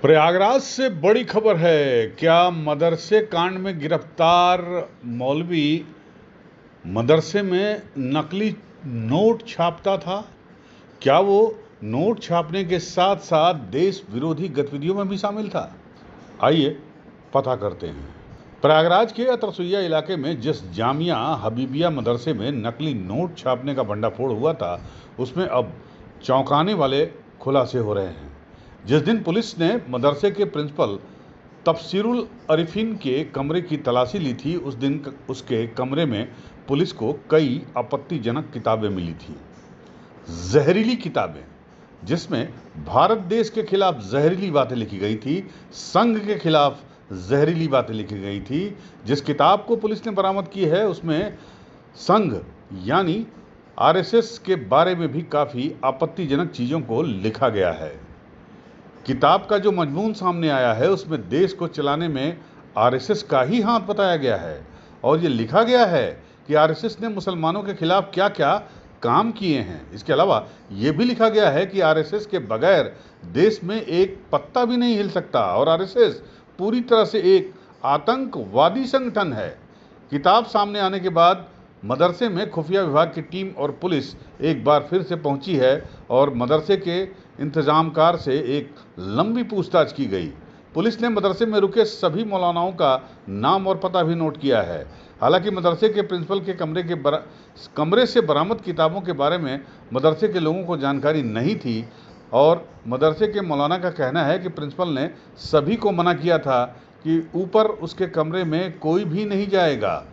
प्रयागराज से बड़ी खबर है। क्या मदरसे कांड में गिरफ्तार मौलवी मदरसे में नकली नोट छापता था? क्या वो नोट छापने के साथ साथ देश विरोधी गतिविधियों में भी शामिल था? आइए पता करते हैं। प्रयागराज के अतरसुइया इलाके में जिस जामिया हबीबिया मदरसे में नकली नोट छापने का भंडाफोड़ हुआ था, उसमें अब चौंकाने वाले खुलासे हो रहे हैं। जिस दिन पुलिस ने मदरसे के प्रिंसिपल तफसीरुल अरिफिन के कमरे की तलाशी ली थी, उस दिन उसके कमरे में पुलिस को कई आपत्तिजनक किताबें मिली थी। जहरीली किताबें, जिसमें भारत देश के खिलाफ जहरीली बातें लिखी गई थी, संघ के खिलाफ जहरीली बातें लिखी गई थी। जिस किताब को पुलिस ने बरामद की है, उसमें संघ यानी आरएसएस के बारे में भी काफ़ी आपत्तिजनक चीज़ों को लिखा गया है। किताब का जो मजमून सामने आया है, उसमें देश को चलाने में आरएसएस का ही हाथ बताया गया है और ये लिखा गया है कि आरएसएस ने मुसलमानों के खिलाफ क्या क्या काम किए हैं। इसके अलावा ये भी लिखा गया है कि आरएसएस के बगैर देश में एक पत्ता भी नहीं हिल सकता और आरएसएस पूरी तरह से एक आतंकवादी संगठन है। किताब सामने आने के बाद मदरसे में खुफिया विभाग की टीम और पुलिस एक बार फिर से पहुंची है और मदरसे के इंतजामकार से एक लंबी पूछताछ की गई। पुलिस ने मदरसे में रुके सभी मौलानाओं का नाम और पता भी नोट किया है। हालांकि मदरसे के प्रिंसिपल के कमरे से बरामद किताबों के बारे में मदरसे के लोगों को जानकारी नहीं थी और मदरसे के मौलाना का कहना है कि प्रिंसिपल ने सभी को मना किया था कि ऊपर उसके कमरे में कोई भी नहीं जाएगा।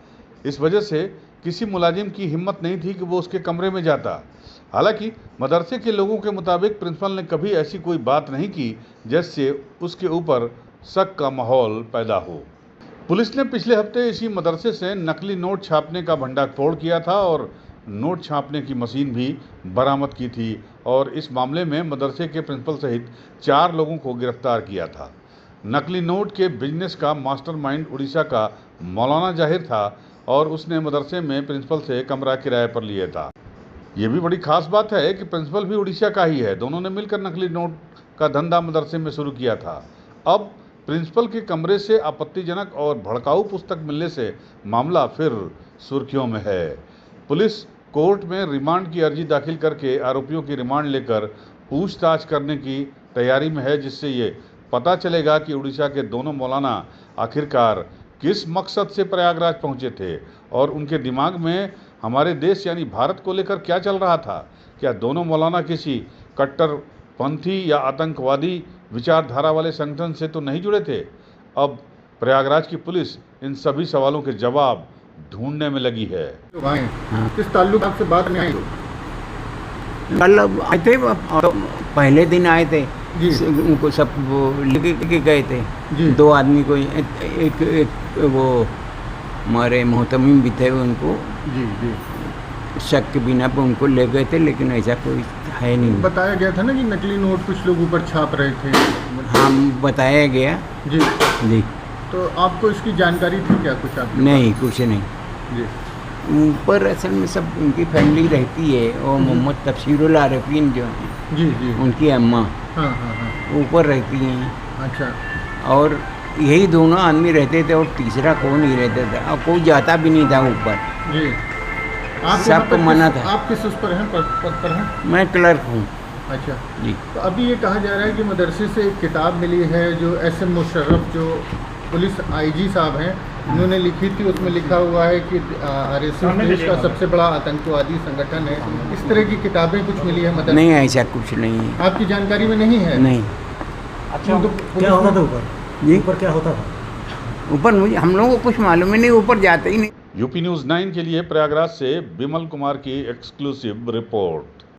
इस वजह से किसी मुलाजिम की हिम्मत नहीं थी कि वो उसके कमरे में जाता। हालांकि मदरसे के लोगों के मुताबिक प्रिंसिपल ने कभी ऐसी कोई बात नहीं की जिससे उसके ऊपर शक का माहौल पैदा हो। पुलिस ने पिछले हफ्ते इसी मदरसे से नकली नोट छापने का भंडाफोड़ किया था और नोट छापने की मशीन भी बरामद की थी और इस मामले में मदरसे के प्रिंसिपल सहित 4 लोगों को गिरफ्तार किया था। नकली नोट के बिजनेस का मास्टरमाइंड उड़ीसा का मौलाना जाहिर था और उसने मदरसे में प्रिंसिपल से कमरा किराए पर लिया था। ये भी बड़ी खास बात है कि प्रिंसिपल भी उड़ीसा का ही है। दोनों ने मिलकर नकली नोट का धंधा मदरसे में शुरू किया था। अब प्रिंसिपल के कमरे से आपत्तिजनक और भड़काऊ पुस्तक मिलने से मामला फिर सुर्खियों में है। पुलिस कोर्ट में रिमांड की अर्जी दाखिल करके आरोपियों की रिमांड लेकर पूछताछ करने की तैयारी में है, जिससे ये पता चलेगा कि उड़ीसा के दोनों मौलाना आखिरकार किस मकसद से प्रयागराज पहुंचे थे और उनके दिमाग में हमारे देश यानी भारत को लेकर क्या चल रहा था। क्या दोनों मौलाना किसी कट्टरपंथी या आतंकवादी विचारधारा वाले संगठन से तो नहीं जुड़े थे? अब प्रयागराज की पुलिस इन सभी सवालों के जवाब ढूंढने में लगी है। किस ताल्लुक से बात नहीं आई? कल आए थे, पहले दिन आए थे जी। उनको सब वो लेके गए थे जी। 2 आदमी को, एक वो हमारे मोहतमिम भी थे, उनको जी जी शक के बिना पे उनको ले गए थे, लेकिन ऐसा कोई है नहीं। बताया गया था ना कि नकली नोट कुछ लोग ऊपर छाप रहे थे। हाँ, बताया गया जी जी। तो आपको इसकी जानकारी थी क्या कुछ? आप नहीं, कुछ नहीं। जी ऊपर असल में सब उनकी फैमिली रहती है और मोहम्मद तफसीरुल आरिफीन जो हैं, जी जी उनकी अम्मा हाँ हाँ हाँ। ऊपर रहती हैं अच्छा। और यही दोनों आदमी रहते थे और तीसरा कोई नहीं रहता था और कोई जाता भी नहीं था ऊपर। जी आप सबको मना था। आप किस उस पर हैं, पद पर हैं? मैं क्लर्क हूँ अच्छा जी। तो अभी ये कहा जा रहा है कि मदरसे से एक किताब मिली है जो SM मुशर्रफ जो पुलिस IG साहब हैं, उन्होंने लिखी थी। उसमें लिखा हुआ है कि आरएसएस देश का सबसे बड़ा आतंकवादी संगठन है। इस तरह की किताबें कुछ मिली है मदरसे? नहीं, ऐसा कुछ नहीं है। आपकी जानकारी में नहीं है? नहीं। अच्छा तो क्या होता था ऊपर? जी, ऊपर क्या होता था? ऊपर मुझे हम लोगों को कुछ मालूम ही नहीं, ऊपर जाते ही नहीं। यूपी न्यूज़ 9 के लिए प्रयागराज से बिमल कुमार की एक्सक्लूसिव रिपोर्ट।